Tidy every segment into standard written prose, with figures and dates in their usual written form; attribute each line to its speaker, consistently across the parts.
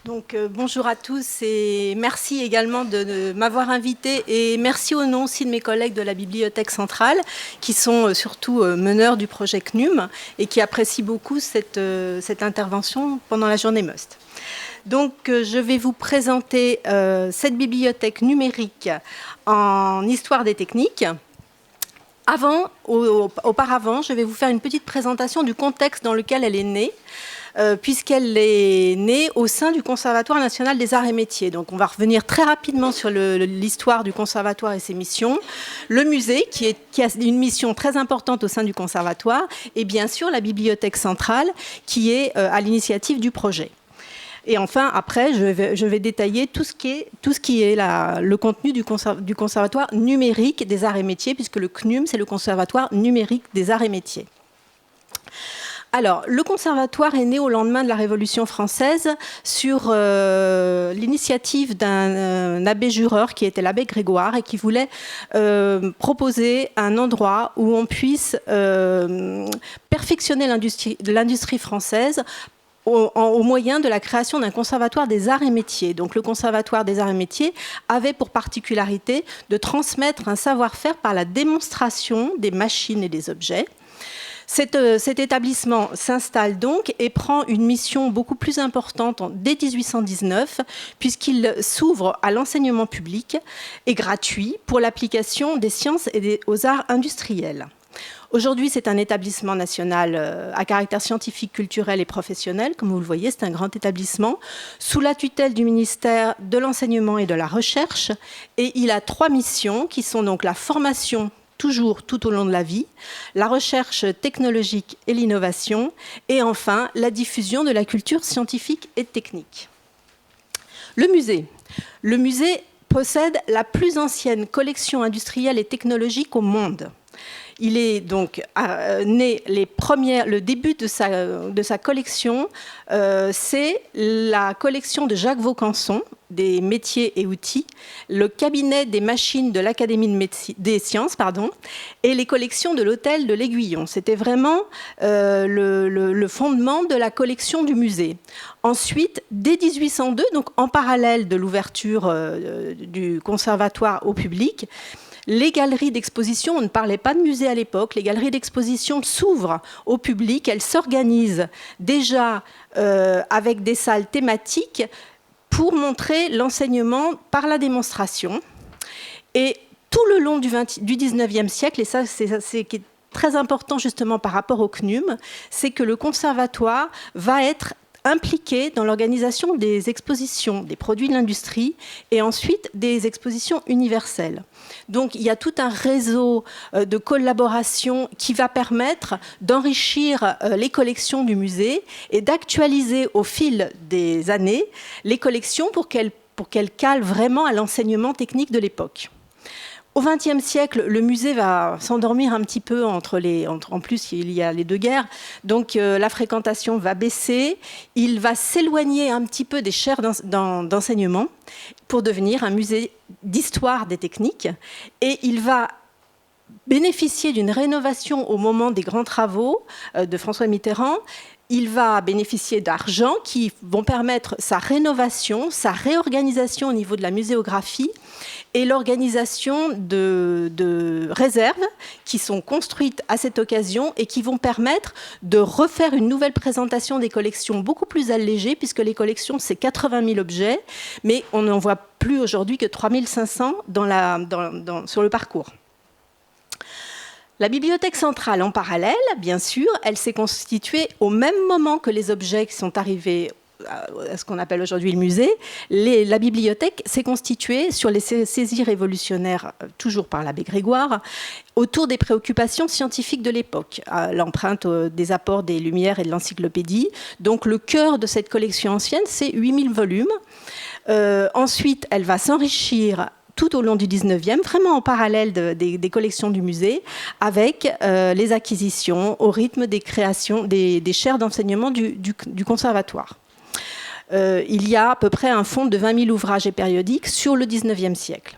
Speaker 1: Bonjour à tous et merci également de m'avoir invité et merci au nom aussi de mes collègues de la Bibliothèque centrale qui sont surtout meneurs du projet CNUM et qui apprécient beaucoup cette intervention pendant la journée MUST. Je vais vous présenter cette bibliothèque numérique en histoire des techniques. Auparavant, je vais vous faire une petite présentation du contexte dans lequel elle est née, puisqu'elle est née au sein du Conservatoire national des arts et métiers. Donc on va revenir très rapidement sur l'histoire du Conservatoire et ses missions, le musée qui a une mission très importante au sein du Conservatoire, et bien sûr la bibliothèque centrale qui est à l'initiative du projet. Et enfin, après, je vais détailler tout ce qui est le contenu du Conservatoire numérique des arts et métiers, puisque le CNUM, c'est le Conservatoire numérique des arts et métiers. Alors, le conservatoire est né au lendemain de la Révolution française sur l'initiative d'un abbé jureur qui était l'abbé Grégoire et qui voulait proposer un endroit où on puisse perfectionner l'industrie française au moyen de la création d'un conservatoire des arts et métiers. Donc le conservatoire des arts et métiers avait pour particularité de transmettre un savoir-faire par la démonstration des machines et des objets. Cet établissement s'installe donc et prend une mission beaucoup plus importante dès 1819, puisqu'il s'ouvre à l'enseignement public et gratuit pour l'application des sciences et aux arts industriels. Aujourd'hui, c'est un établissement national à caractère scientifique, culturel et professionnel. Comme vous le voyez, c'est un grand établissement sous la tutelle du ministère de l'Enseignement et de la Recherche. Et il a 3 missions qui sont donc la formation toujours tout au long de la vie, la recherche technologique et l'innovation, et enfin la diffusion de la culture scientifique et technique. Le musée possède la plus ancienne collection industrielle et technologique au monde. Il est donc né, le début de sa collection, c'est la collection de Jacques Vaucanson, des métiers et outils, le cabinet des machines de l'Académie des sciences, et les collections de l'hôtel de l'Aiguillon. C'était vraiment le fondement de la collection du musée. Ensuite, dès 1802, donc en parallèle de l'ouverture du conservatoire au public, les galeries d'exposition, on ne parlait pas de musée à l'époque, les galeries d'exposition s'ouvrent au public, elles s'organisent déjà avec des salles thématiques pour montrer l'enseignement par la démonstration. Et tout le long du 19e siècle, et ça c'est très important justement par rapport au CNUM, c'est que le conservatoire va être impliqué dans l'organisation des expositions des produits de l'industrie et ensuite des expositions universelles. Donc il y a tout un réseau de collaboration qui va permettre d'enrichir les collections du musée et d'actualiser au fil des années les collections pour qu'elles calent vraiment à l'enseignement technique de l'époque. Au XXe siècle, le musée va s'endormir un petit peu en plus, il y a les 2 guerres. Donc la fréquentation va baisser. Il va s'éloigner un petit peu des chaires d'enseignement pour devenir un musée d'histoire des techniques. Et il va bénéficier d'une rénovation au moment des grands travaux de François Mitterrand. Il va bénéficier d'argent qui vont permettre sa rénovation, sa réorganisation au niveau de la muséographie et l'organisation de réserves qui sont construites à cette occasion et qui vont permettre de refaire une nouvelle présentation des collections beaucoup plus allégée, puisque les collections, c'est 80 000 objets, mais on n'en voit plus aujourd'hui que 3 500 sur le parcours. La bibliothèque centrale, en parallèle, bien sûr, elle s'est constituée au même moment que les objets qui sont arrivés à ce qu'on appelle aujourd'hui le musée. La bibliothèque s'est constituée sur les saisies révolutionnaires, toujours par l'abbé Grégoire, autour des préoccupations scientifiques de l'époque, à l'empreinte des apports des Lumières et de l'encyclopédie. Donc le cœur de cette collection ancienne, c'est 8000 volumes. Ensuite, elle va s'enrichir tout au long du 19e, vraiment en parallèle des collections du musée, avec les acquisitions au rythme des créations des chaires d'enseignement du conservatoire. Il y a à peu près un fonds de 20 000 ouvrages et périodiques sur le 19e siècle.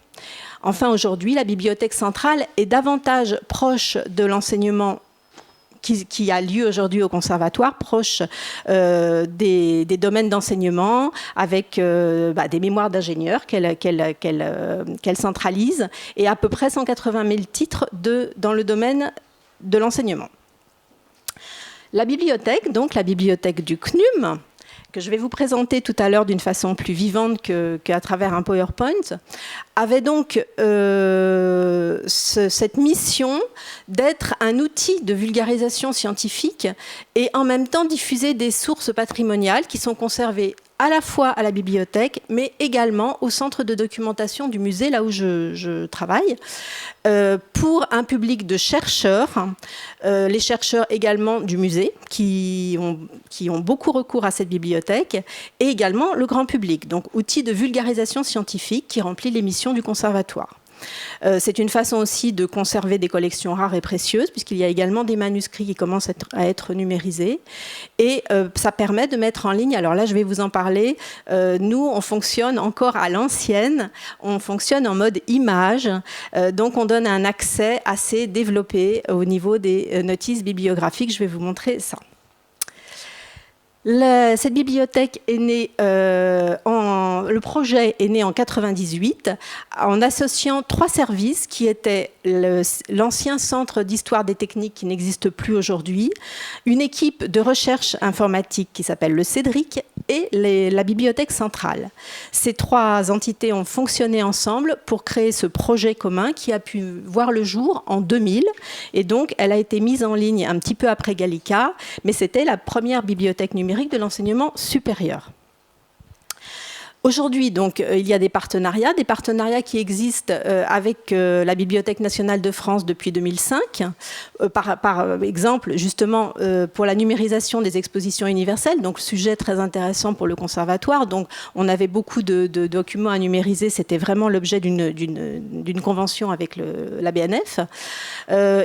Speaker 1: Enfin, aujourd'hui, la bibliothèque centrale est davantage proche de l'enseignement qui a lieu aujourd'hui au conservatoire, proche des domaines d'enseignement, avec des mémoires d'ingénieurs qu'elle centralise, et à peu près 180 000 titres dans le domaine de l'enseignement. La bibliothèque, donc la bibliothèque du CNUM, que je vais vous présenter tout à l'heure d'une façon plus vivante qu'à travers un PowerPoint, avait donc cette mission d'être un outil de vulgarisation scientifique et en même temps diffuser des sources patrimoniales qui sont conservées à la fois à la bibliothèque, mais également au centre de documentation du musée, là où je travaille, pour un public de chercheurs, les chercheurs également du musée, qui ont beaucoup recours à cette bibliothèque, et également le grand public, donc outil de vulgarisation scientifique qui remplit les missions du conservatoire. C'est une façon aussi de conserver des collections rares et précieuses, puisqu'il y a également des manuscrits qui commencent à être numérisés. Et ça permet de mettre en ligne, alors là je vais vous en parler, nous on fonctionne encore à l'ancienne, on fonctionne en mode image, donc on donne un accès assez développé au niveau des notices bibliographiques. Je vais vous montrer ça. Cette bibliothèque est née, le projet est né en 1998 en associant 3 services qui étaient l'ancien centre d'histoire des techniques qui n'existe plus aujourd'hui, une équipe de recherche informatique qui s'appelle le CEDRIC et la bibliothèque centrale. Ces 3 entités ont fonctionné ensemble pour créer ce projet commun qui a pu voir le jour en 2000 et donc elle a été mise en ligne un petit peu après Gallica, mais c'était la première bibliothèque numérique de l'enseignement supérieur. Aujourd'hui, donc, il y a des partenariats qui existent avec la Bibliothèque nationale de France depuis 2005. Par exemple, justement, pour la numérisation des expositions universelles, donc sujet très intéressant pour le conservatoire. Donc, on avait beaucoup de documents à numériser. C'était vraiment l'objet d'une convention avec la BNF.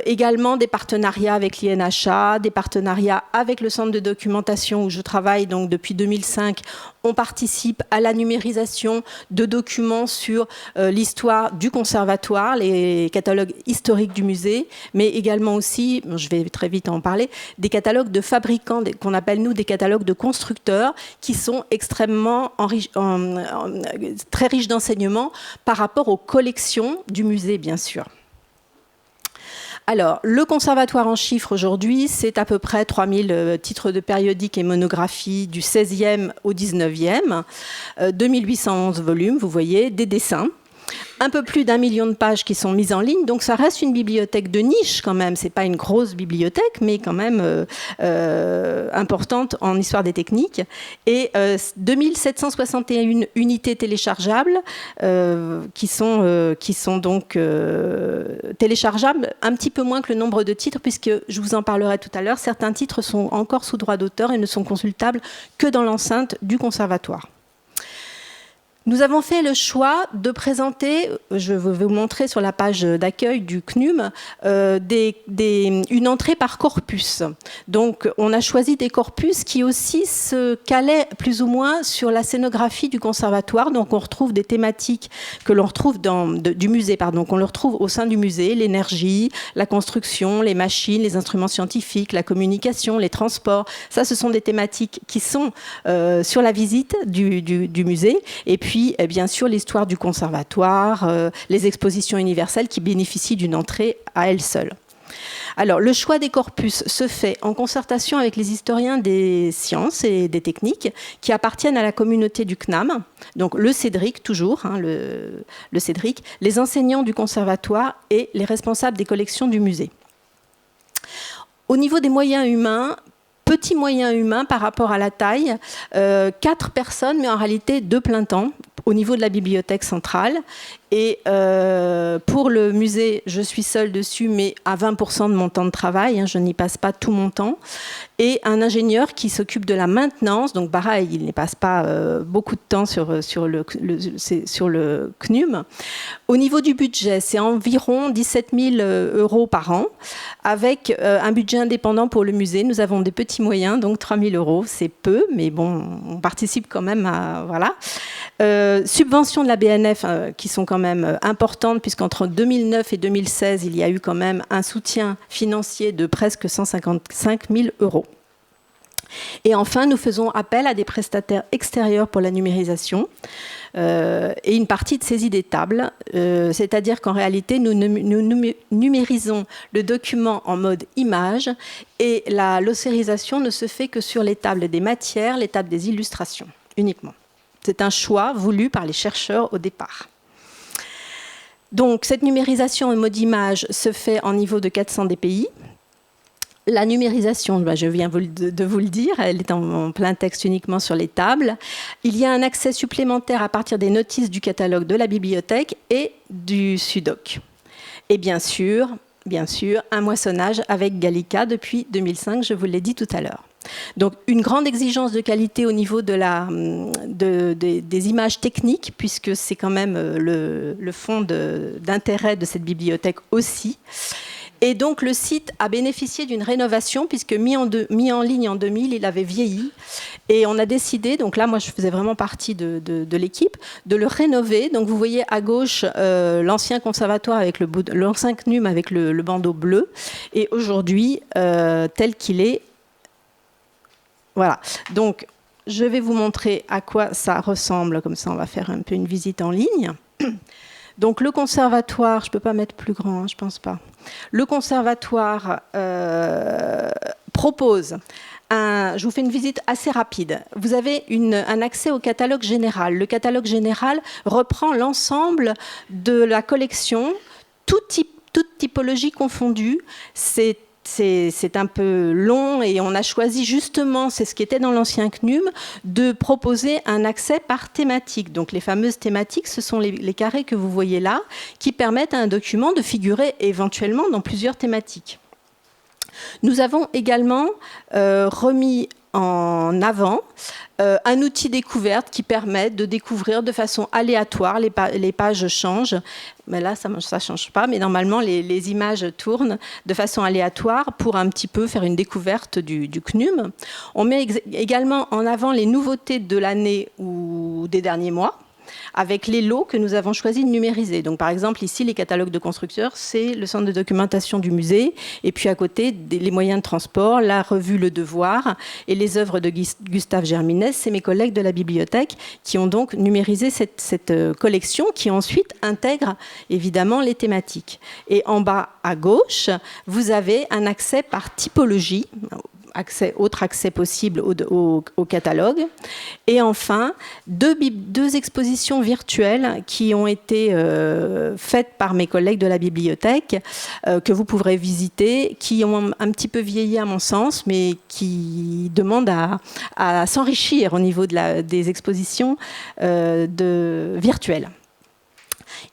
Speaker 1: Également des partenariats avec l'INHA, des partenariats avec le centre de documentation où je travaille. Donc, depuis 2005, on participe à la numérisation de documents sur l'histoire du conservatoire, les catalogues historiques du musée, mais également aussi, je vais très vite en parler, des catalogues de fabricants, qu'on appelle nous des catalogues de constructeurs, qui sont extrêmement très riches d'enseignements par rapport aux collections du musée, bien sûr. Alors, le conservatoire en chiffres aujourd'hui, c'est à peu près 3000 titres de périodiques et monographies du 16e au 19e, 2811 volumes, vous voyez, des dessins. Un peu plus d'1 million de pages qui sont mises en ligne, donc ça reste une bibliothèque de niche quand même. C'est pas une grosse bibliothèque, mais quand même importante en histoire des techniques. Et 2761 unités téléchargeables qui sont donc téléchargeables un petit peu moins que le nombre de titres, puisque je vous en parlerai tout à l'heure, certains titres sont encore sous droit d'auteur et ne sont consultables que dans l'enceinte du conservatoire. Nous avons fait le choix de présenter, je vais vous montrer sur la page d'accueil du CNUM, une entrée par corpus. Donc on a choisi des corpus qui aussi se calaient plus ou moins sur la scénographie du conservatoire. Donc on retrouve des thématiques que l'on retrouve du musée, pardon, qu'on le retrouve au sein du musée, l'énergie, la construction, les machines, les instruments scientifiques, la communication, les transports. Ça, ce sont des thématiques qui sont sur la visite du musée. Et puis, bien sûr, l'histoire du conservatoire, les expositions universelles qui bénéficient d'une entrée à elles seules. Alors, le choix des corpus se fait en concertation avec les historiens des sciences et des techniques qui appartiennent à la communauté du CNAM, donc le CEDRIC toujours, le CEDRIC, les enseignants du conservatoire et les responsables des collections du musée. Au niveau des moyens humains, petits moyens humains par rapport à la taille, 4 personnes, mais en réalité 2 plein temps au niveau de la bibliothèque centrale. Et pour le musée, je suis seule dessus, mais à 20% de mon temps de travail, je n'y passe pas tout mon temps. Et un ingénieur qui s'occupe de la maintenance, donc pareil, il n'y passe pas beaucoup de temps sur le CNUM. Au niveau du budget, c'est environ 17 000 € par an, avec un budget indépendant pour le musée. Nous avons des petits moyens, donc 3 000 €, c'est peu, mais bon, on participe quand même à... Voilà. Subventions de la BNF qui sont quand même importantes, puisqu'entre 2009 et 2016, il y a eu quand même un soutien financier de presque 155 000 €. Et enfin, nous faisons appel à des prestataires extérieurs pour la numérisation et une partie de saisie des tables, c'est-à-dire qu'en réalité, nous numérisons le document en mode image et la locérisation ne se fait que sur les tables des matières, les tables des illustrations, uniquement. C'est un choix voulu par les chercheurs au départ. Donc, cette numérisation en mode image se fait en niveau de 400 DPI. La numérisation, je viens de vous le dire, elle est en plein texte uniquement sur les tables. Il y a un accès supplémentaire à partir des notices du catalogue de la bibliothèque et du SUDOC. Et bien sûr, un moissonnage avec Gallica depuis 2005, je vous l'ai dit tout à l'heure. Donc une grande exigence de qualité au niveau des images techniques, puisque c'est quand même le fond d'intérêt de cette bibliothèque aussi. Et donc le site a bénéficié d'une rénovation, puisque mis en ligne en 2000, il avait vieilli. Et on a décidé, donc là moi je faisais vraiment partie de l'équipe, de le rénover. Donc vous voyez à gauche l'ancien conservatoire avec l'ancien CNUM avec le bandeau bleu. Et aujourd'hui, tel qu'il est, voilà. Donc je vais vous montrer à quoi ça ressemble, comme ça on va faire un peu une visite en ligne. Donc le conservatoire, je ne peux pas mettre plus grand, je ne pense pas. Le conservatoire propose, je vous fais une visite assez rapide. Vous avez un accès au catalogue général. Le catalogue général reprend l'ensemble de la collection, toute typologie confondue. C'est un peu long et on a choisi justement, c'est ce qui était dans l'ancien CNUM, de proposer un accès par thématique. Donc les fameuses thématiques, ce sont les carrés que vous voyez là, qui permettent à un document de figurer éventuellement dans plusieurs thématiques. Nous avons également remis en avant un outil découverte qui permet de découvrir de façon aléatoire, les pages changent, mais là ça ne change pas, mais normalement les images tournent de façon aléatoire pour un petit peu faire une découverte du CNUM. On met également en avant les nouveautés de l'année ou des derniers mois, avec les lots que nous avons choisi de numériser. Donc, par exemple, ici, les catalogues de constructeurs, c'est le centre de documentation du musée, et puis à côté, les moyens de transport, la revue Le Devoir, et les œuvres de Gustave Germinès, c'est mes collègues de la bibliothèque qui ont donc numérisé cette collection, qui ensuite intègre évidemment les thématiques. Et en bas à gauche, vous avez un accès par typologie, autre accès possible au catalogue. Et enfin, deux expositions virtuelles qui ont été faites par mes collègues de la bibliothèque, que vous pourrez visiter, qui ont un petit peu vieilli à mon sens, mais qui demandent à s'enrichir au niveau des expositions virtuelles.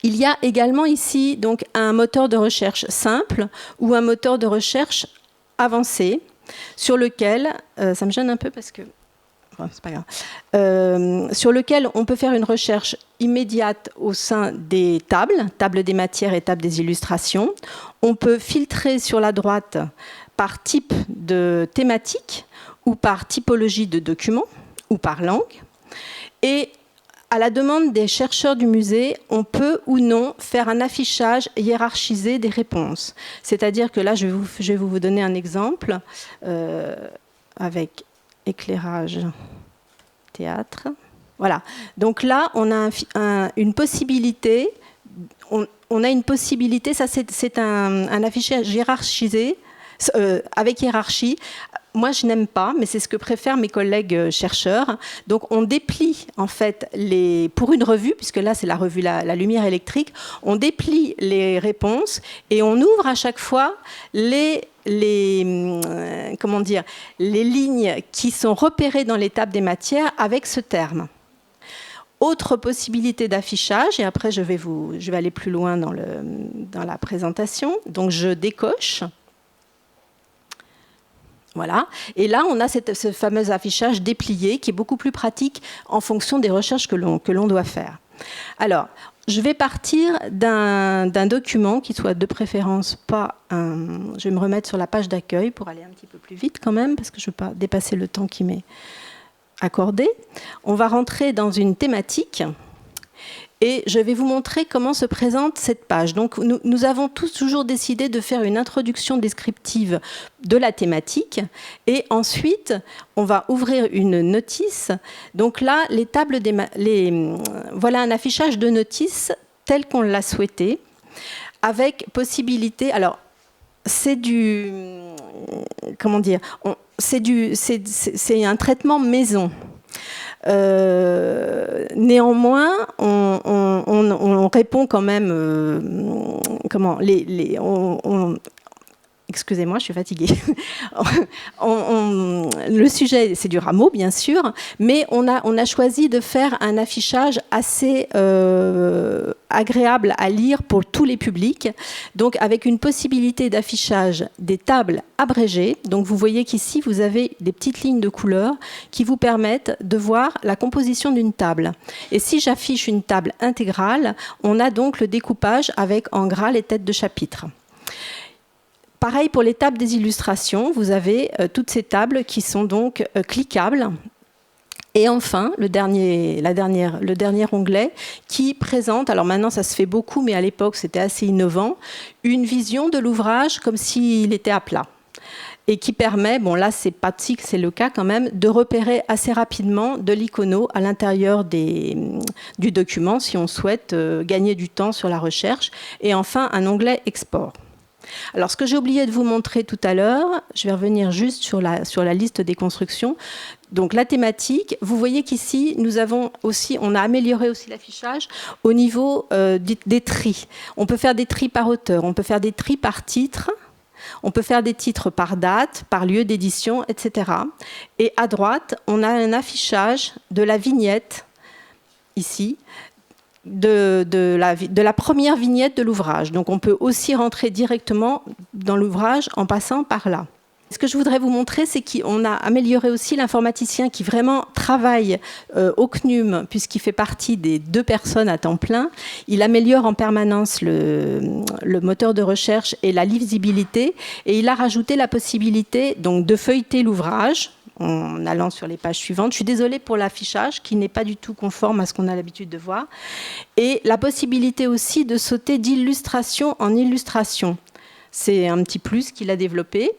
Speaker 1: Il y a également ici donc, un moteur de recherche simple ou un moteur de recherche avancé, sur lequel, ça me gêne un peu parce que, c'est pas grave, sur lequel on peut faire une recherche immédiate au sein des tables des matières et tables des illustrations. On peut filtrer sur la droite par type de thématique ou par typologie de document ou par langue. Et à la demande des chercheurs du musée, on peut ou non faire un affichage hiérarchisé des réponses. C'est-à-dire que là, je vais vous donner un exemple avec éclairage théâtre. Voilà. Donc là, on a une possibilité. On a une possibilité. Ça, c'est un affichage hiérarchisé avec hiérarchie. Moi, je n'aime pas, mais c'est ce que préfèrent mes collègues chercheurs. Donc, on déplie, en fait, pour une revue, puisque là, c'est la revue La Lumière électrique, on déplie les réponses et on ouvre à chaque fois les lignes qui sont repérées dans les tables des matières avec ce terme. Autre possibilité d'affichage, et après, je vais aller plus loin dans la présentation. Donc, je décoche. Voilà. Et là, on a ce fameux affichage déplié qui est beaucoup plus pratique en fonction des recherches que l'on doit faire. Alors, je vais partir d'un document qui soit de préférence pas un... Je vais me remettre sur la page d'accueil pour aller un petit peu plus vite quand même, parce que je ne veux pas dépasser le temps qui m'est accordé. On va rentrer dans une thématique. Et je vais vous montrer comment se présente cette page. Donc, nous avons tous toujours décidé de faire une introduction descriptive de la thématique. Et ensuite, on va ouvrir une notice. Donc là, voilà un affichage de notice tel qu'on l'a souhaité, avec possibilité... Alors, c'est du... Comment dire, c'est un traitement maison. Néanmoins, on répond quand même. Excusez-moi, je suis fatiguée. Le sujet, c'est du rameau, bien sûr, mais on a choisi de faire un affichage assez agréable à lire pour tous les publics, donc avec une possibilité d'affichage des tables abrégées. Donc vous voyez qu'ici, vous avez des petites lignes de couleur qui vous permettent de voir la composition d'une table. Et si j'affiche une table intégrale, on a donc le découpage avec en gras les têtes de chapitre. Pareil pour les tables des illustrations, vous avez toutes ces tables qui sont donc cliquables. Et enfin, le dernier onglet qui présente, alors maintenant ça se fait beaucoup, mais à l'époque c'était assez innovant, une vision de l'ouvrage comme s'il était à plat. Et qui permet, bon là c'est pas si c'est le cas quand même, de repérer assez rapidement de l'icono à l'intérieur du document si on souhaite gagner du temps sur la recherche. Et enfin, un onglet export. Alors, ce que j'ai oublié de vous montrer tout à l'heure, je vais revenir juste sur la liste des constructions. Donc, la thématique, vous voyez qu'ici, on a amélioré aussi l'affichage au niveau des tris. On peut faire des tris par auteur, on peut faire des tris par titre, on peut faire des titres par date, par lieu d'édition, etc. Et à droite, on a un affichage de la vignette, ici, de la première vignette de l'ouvrage. Donc on peut aussi rentrer directement dans l'ouvrage en passant par là. Ce que je voudrais vous montrer, c'est qu'on a amélioré aussi l'informaticien qui vraiment travaille au CNUM, puisqu'il fait partie des 2 personnes à temps plein. Il améliore en permanence le moteur de recherche et la lisibilité. Et il a rajouté la possibilité donc, de feuilleter l'ouvrage en allant sur les pages suivantes. Je suis désolée pour l'affichage qui n'est pas du tout conforme à ce qu'on a l'habitude de voir. Et la possibilité aussi de sauter d'illustration en illustration. C'est un petit plus qu'il a développé.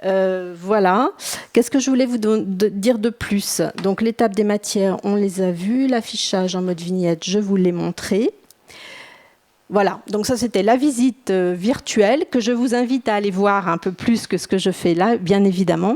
Speaker 1: Voilà. Qu'est-ce que je voulais vous dire de plus? Donc l'étape des matières, on les a vues. L'affichage en mode vignette, je vous l'ai montré. Voilà, donc ça c'était la visite virtuelle que je vous invite à aller voir un peu plus que ce que je fais là, bien évidemment.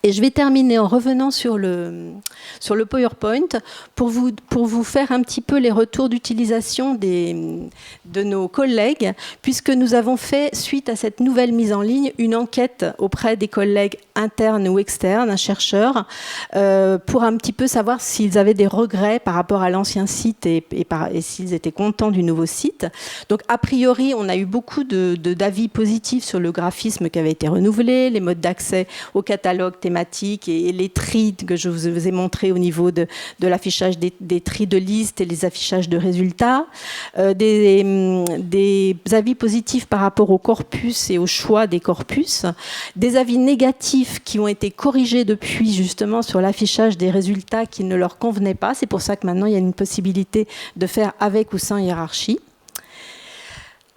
Speaker 1: Et je vais terminer en revenant sur le PowerPoint pour vous faire un petit peu les retours d'utilisation de nos collègues, puisque nous avons fait, suite à cette nouvelle mise en ligne, une enquête auprès des collègues internes ou externes, un chercheur, pour un petit peu savoir s'ils avaient des regrets par rapport à l'ancien site et s'ils étaient contents du nouveau site. Donc, a priori, on a eu beaucoup d'avis positifs sur le graphisme qui avait été renouvelé, les modes d'accès au catalogue thématique et les tris que je vous ai montrés au niveau de l'affichage des tris de liste et les affichages de résultats, des avis positifs par rapport au corpus et au choix des corpus, des avis négatifs qui ont été corrigés depuis justement sur l'affichage des résultats qui ne leur convenaient pas. C'est pour ça que maintenant il y a une possibilité de faire avec ou sans hiérarchie.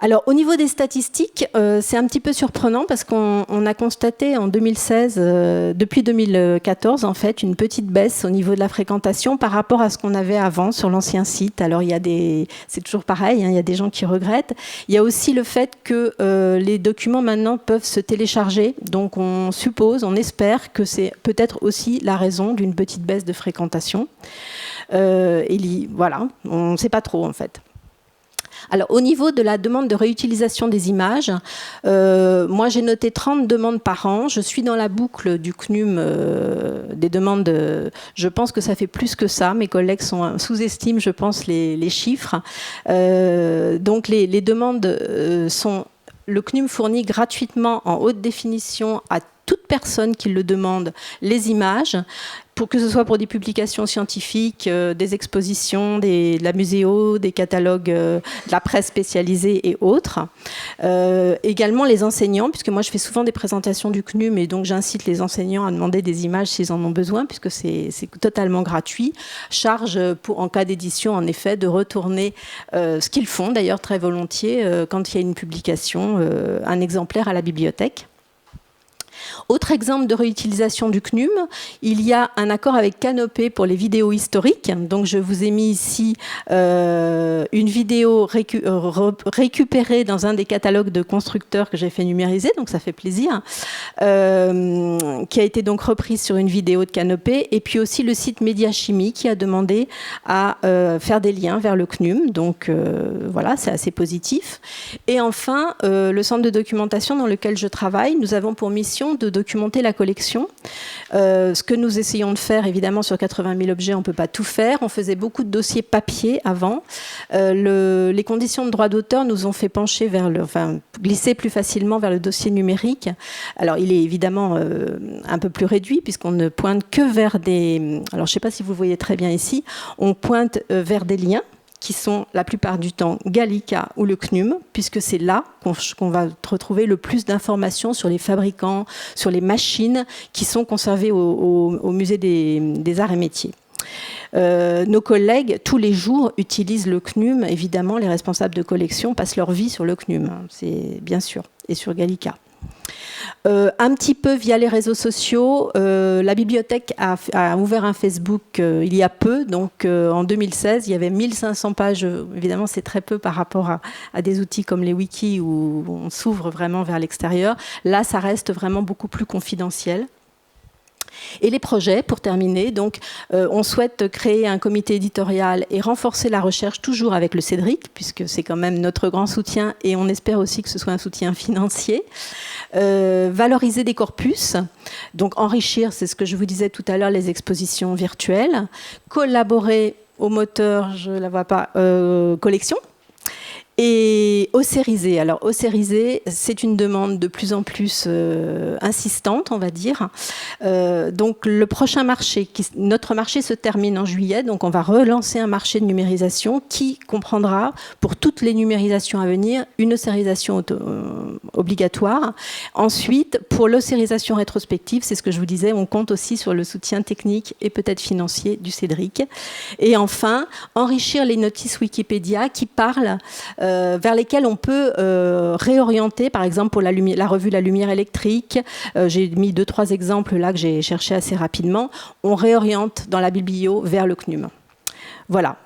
Speaker 1: Alors, au niveau des statistiques, c'est un petit peu surprenant parce qu'on a constaté en 2016, depuis 2014 en fait, une petite baisse au niveau de la fréquentation par rapport à ce qu'on avait avant sur l'ancien site. Alors, c'est toujours pareil, hein, il y a des gens qui regrettent. Il y a aussi le fait que les documents maintenant peuvent se télécharger. Donc, on suppose, on espère que c'est peut-être aussi la raison d'une petite baisse de fréquentation. Voilà, on ne sait pas trop en fait. Alors, au niveau de la demande de réutilisation des images, moi j'ai noté 30 demandes par an. Je suis dans la boucle du CNUM des demandes. Je pense que ça fait plus que ça. Mes collègues sous-estiment, je pense, les chiffres. Donc, les demandes sont... Le CNUM fournit gratuitement en haute définition à toute personne qui le demande les images. que ce soit pour des publications scientifiques, des expositions, de la muséo, des catalogues de la presse spécialisée et autres. Également les enseignants, puisque moi je fais souvent des présentations du CNUM et donc j'incite les enseignants à demander des images s'ils en ont besoin, puisque c'est totalement gratuit. Charge, en cas d'édition, en effet, de retourner ce qu'ils font d'ailleurs très volontiers quand il y a une publication, un exemplaire à la bibliothèque. Autre exemple de réutilisation du CNUM, il y a un accord avec Canopé pour les vidéos historiques. Donc je vous ai mis ici une vidéo récupérée dans un des catalogues de constructeurs que j'ai fait numériser, donc ça fait plaisir, qui a été donc reprise sur une vidéo de Canopé, et puis aussi le site Médiachimie qui a demandé à faire des liens vers le CNUM. Donc voilà, c'est assez positif. Et enfin, le centre de documentation dans lequel je travaille, nous avons pour mission de documenter la collection. Ce que nous essayons de faire, évidemment, sur 80 000 objets, on ne peut pas tout faire. On faisait beaucoup de dossiers papier avant. Les conditions de droit d'auteur nous ont fait pencher glisser plus facilement vers le dossier numérique. Alors, il est évidemment un peu plus réduit, puisqu'on ne pointe que vers des... Alors, je ne sais pas si vous voyez très bien ici. On pointe vers des liens qui sont la plupart du temps Gallica ou le CNUM, puisque c'est là qu'on va retrouver le plus d'informations sur les fabricants, sur les machines qui sont conservées au musée des arts et métiers. Nos collègues, tous les jours, utilisent le CNUM. Évidemment, les responsables de collection passent leur vie sur le CNUM, c'est bien sûr, et sur Gallica. Un petit peu via les réseaux sociaux, la bibliothèque a ouvert un Facebook il y a peu, donc en 2016, il y avait 1500 pages. Évidemment, c'est très peu par rapport à des outils comme les wikis où on s'ouvre vraiment vers l'extérieur. Là, ça reste vraiment beaucoup plus confidentiel. Et les projets, pour terminer, donc, on souhaite créer un comité éditorial et renforcer la recherche toujours avec le Cédric, puisque c'est quand même notre grand soutien et on espère aussi que ce soit un soutien financier. Valoriser des corpus, donc enrichir, c'est ce que je vous disais tout à l'heure, les expositions virtuelles. Collaborer au moteur, je ne la vois pas, collection. Et océriser. Alors, océriser, c'est une demande de plus en plus insistante, on va dire. Donc, le prochain marché, notre marché se termine en juillet, donc on va relancer un marché de numérisation qui comprendra, pour toutes les numérisations à venir, une océrisation obligatoire. Ensuite, pour l'océrisation rétrospective, c'est ce que je vous disais, on compte aussi sur le soutien technique et peut-être financier du Cédric. Et enfin, enrichir les notices Wikipédia qui parlent vers lesquels on peut réorienter, par exemple pour la revue La Lumière électrique. J'ai mis 2-3 exemples là que j'ai cherché assez rapidement. On réoriente dans la biblio vers le CNUM. Voilà.